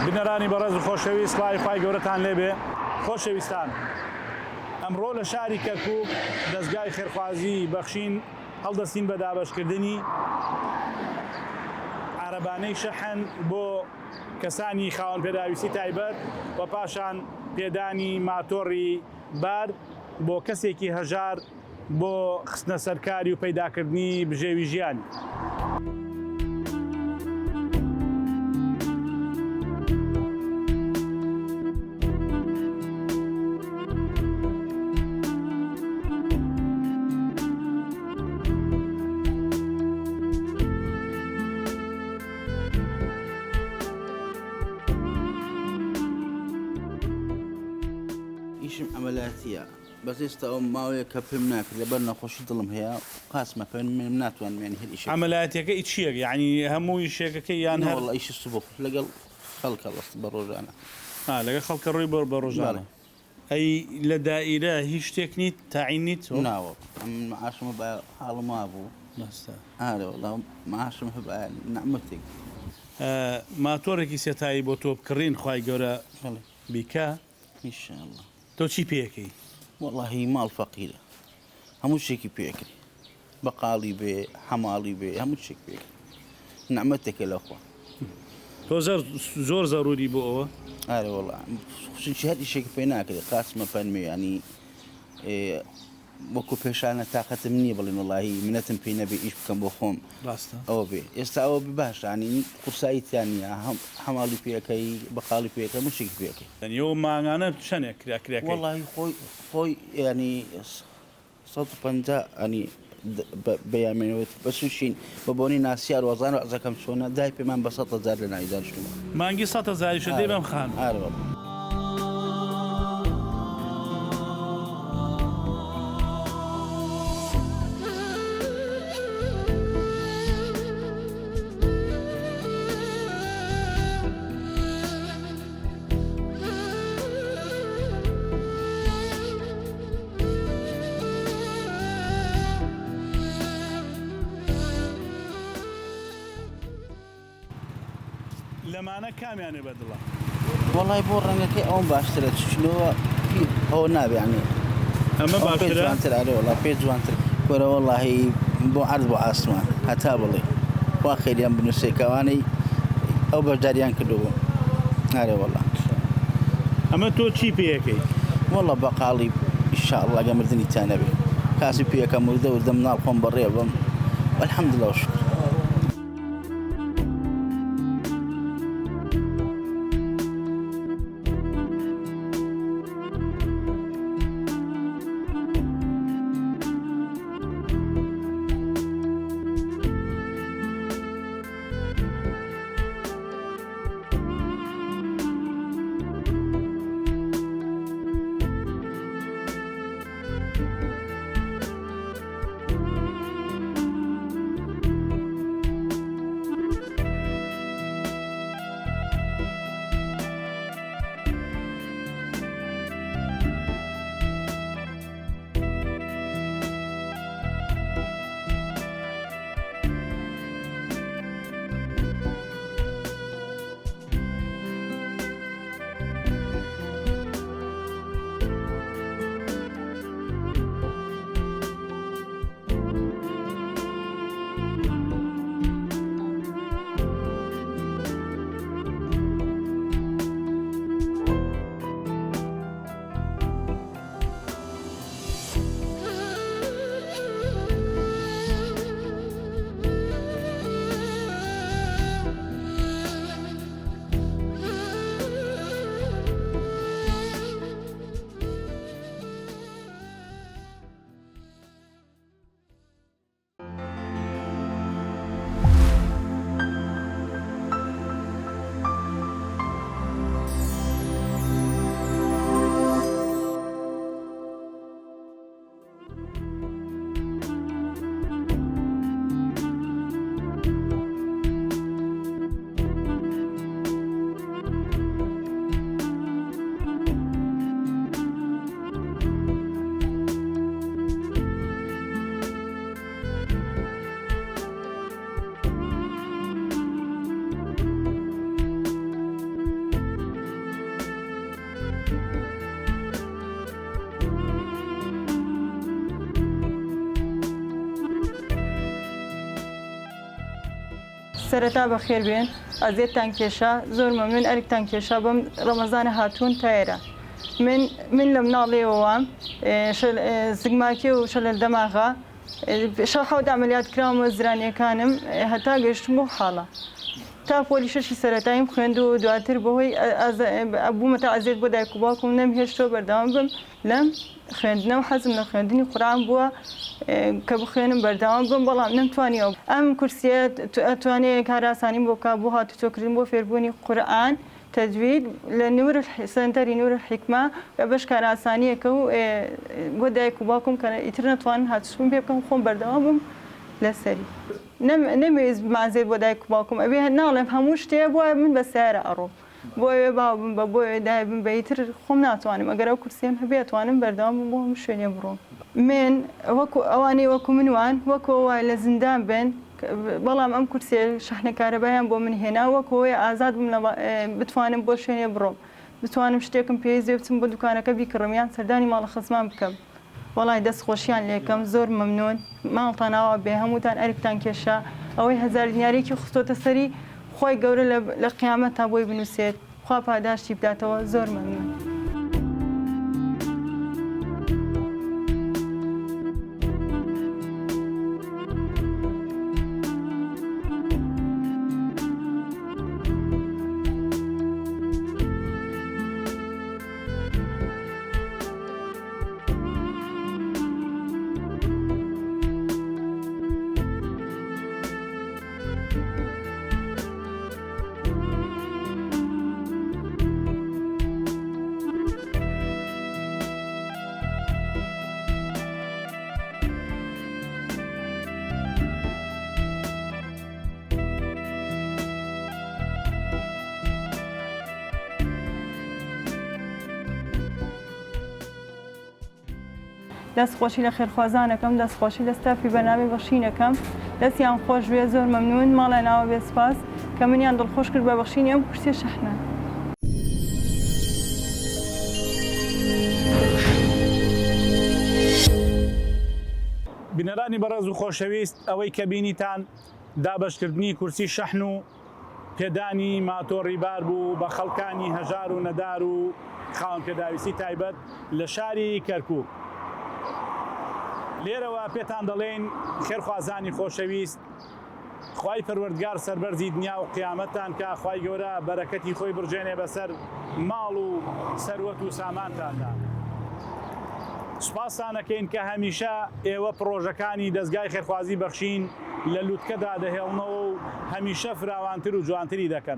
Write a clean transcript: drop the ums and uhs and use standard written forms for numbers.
بنەرانی بەڕێز و خۆشەویست سڵاوی خوای گەورەتان لێبێ. خۆشەویستان، ئەمڕۆ لە شاری کەرکووک دەستگای خێرخوازی بەخشین هەڵدەستین بە دابەشکردنی عارەبانەی شەحن بۆ کەسانی خاوەن پێداویستی تایبەت و پاشان پێدانی ماتۆڕی بار بۆ کەسێکی هەژار بۆ خستنە سەرکاری و پەیداکردنی بژێوی ژیانی. ئیشم ئەمەلاتیە بەس ئێستا ئەو ماوەیە کە پێم ناکرد لەبەر نەخۆشی دڵم هەیە قاسمە پێم ناتوانم هەر ئیش عملیاتەکە چییە؟ یعنی هەموو ئیشێکەکەی یان هەر وەڵڵا ئیشی سوبح لەگەڵ خەڵکە بەست بە ڕۆژانە لەگە خەڵکە ڕووی بە ڕۆژانە. ئەی لە دائیرە هیچ شتێک نیت تاعین نیت؟ ناوە معاشمە بە حاڵم وابوو ئارە وەڵا معاشم هەبە نەعمەتێک ماتۆرێکی سێتایی بۆ تۆ بکڕین خوای گەورە بیکە ئینشاءڵڵا. تۆ چی پێەکەی؟ وەڵڵاهی ماڵ فەقیرە هەموو شتێکی پێکردی بەقاڵی بێ حەماڵی بێ هەموو شتێک پێکرد نەعمەتێکە لەخوا. تۆ زۆر زەڕوری بۆ ئەوە؟ ئارە وەڵا خصوصی هەر ئیشێکی پێ ناکرێت قاسمە فەرمێ ینی وەکو پێشانە تااقەتم نییە بڵێن وڵی منەتم پێی نەبێ ئیش بکەم بۆ خۆم ئەوە بێ ئێستا ئەوە باشانی قورساییتیان نیە هەماڵی پێەکەی بەقاڵی پێەکە مشێکی پێەکەی ئەو ماگانە چەندێک کراکرێک وڵی خۆی ینی 150 ئەنی بەیامێنەوەت بەسوشین بە بۆنی ناسیار وەزان و ئەزەکەم چۆنە دای پێمان بە 100,000 لە ناویدانشتومە مانگی 100,000 دێ بەم خان ئارەوە. لەمانە کامیانێ بەدڵە؟ وڵی بۆ ڕەنگەکەی ئەوم باشترە چنەوە ئەوە نابێنێ ئەمە باشتر ئارێ وڵا پێ جوانتر وەرە وەڵی بۆ عرض بۆ ئاسمان هەتا بڵێ وا خێریان بنووسێکەوانەی ئەو بەشداریان کردووە ئارێ وەڵا. ئەمە تۆ چی پێەکەی؟ وەڵە بەقاڵی ئینشاءڵڵا گە مردنی تا نەبێ کاسی پێەکەم وردە و دەم ناڵ خۆم بەڕێ بم وەلحەمدولیلا و شکر. سەرەتا بەخێر بێن ئازێتان کێشا زۆر مەمنون ئەرکتان کێشا بەم ڕەمەزانە هاتوون تا ئێرە من لە مناڵێەوەم زگماکێ و شەلە دەماغا شەحەوت ئەمەلیات کراوە زرانیەکانم هەتا گەشتم بۆ حاڵە تا پۆلیشەشی سەرەتایم خوێند و دواتر بەهۆی بوومەتە ئازێت بۆ دایک و باوکم نەمهێشتەوە بەردەوام بم لەم خوێندنەوە حەزم لە خوێندنی قورئان بووە کە بخوێنم بەردەوام بم بەڵام نەمتوانیەوە ئەم کورسیە ئەتوانێت کاراسانی بۆ کا بۆ هاتوچۆکردن بۆ فێربوونی قورئان تەجوید لە سنتەری نور الحیکمە بەش کاراسانیەکە و بۆ دایک و باوکم کە ئیتر نەتوانن هاتوچۆم پێ بکەم خۆم بەردەوام بم لەسەری نەمەوێت مازێت بۆ دایک و باوکم ئەبێ ناڵێم هەموو شتێ بۆ من بە سیارە ئەڕۆم بۆیێ باوم بە بۆیێ دای بم بەیتر خۆم ناتوانم ئەگەر ئەو کورسیم هەبێتوانم بەردەوام بۆ هەموو شوێنێ بڕۆم من وەکو ئەوانەی وەکو منوان وەکو وای لە زیندان بن بەڵام ئەم کورسێ شەحنە کارەبایان بۆ من هێنا وەکەوەی ئازاد بتوانم بۆ شوێنێ بڕۆم بتوانم شتێکم پێویست بچم بۆ دوکانەکە بیکڕم یان سەردانی ماڵە خزمان بکەم وڵای دەستخۆشیان لێکم زۆر مەمنون ماڵتان ئاوا بێ هەمووتان ئەرکتان کێشا ئەوەی هەزار دینارێکی خستۆتە سەری خۆی گەورە لە قیامەت تا بۆی بنووسێت خوا پاداشتی بداتەوە زۆر مەمنون. دەستخۆشی لە خێرخوازانەکەم دەستخۆشی لە ستافی بەناوی بەخشینەکەم دەستیان خۆش بێ زۆر مەمنون ماڵە ناوە بێ سپاس کە منیان دڵخۆش کرد بە بەخشینی ئەم کورسیە شەحنە. بینەرانی بەڕێز و خۆشەویست ئەوەی کە بینیتان دابەشکردنی کورسی شەحن و پێدانی ماتۆڕی بار بوو بە خەڵکانی هەژار و نەدار و خاوەن پێداویستی تایبەت لە شاری کەرکووک. لێرەوە پێتان دەڵێن خێرخوازانی خۆشەویست خوای پەروەردگار سەربەرزی دنیا و قیامەتتان کە خوای گەورە بەرەکەتی خۆی بڕژێنێ بەسەر ماڵ و سەروەت و سامانتاندا. سوپاسانەکەین کە هەمیشە ئێوە پرۆژەکانی دەستگای خێرخوازی بەخشین لە لووتکەدا دەهێڵنەوە و هەمیشە فراوانتر و جوانتری دەکەن.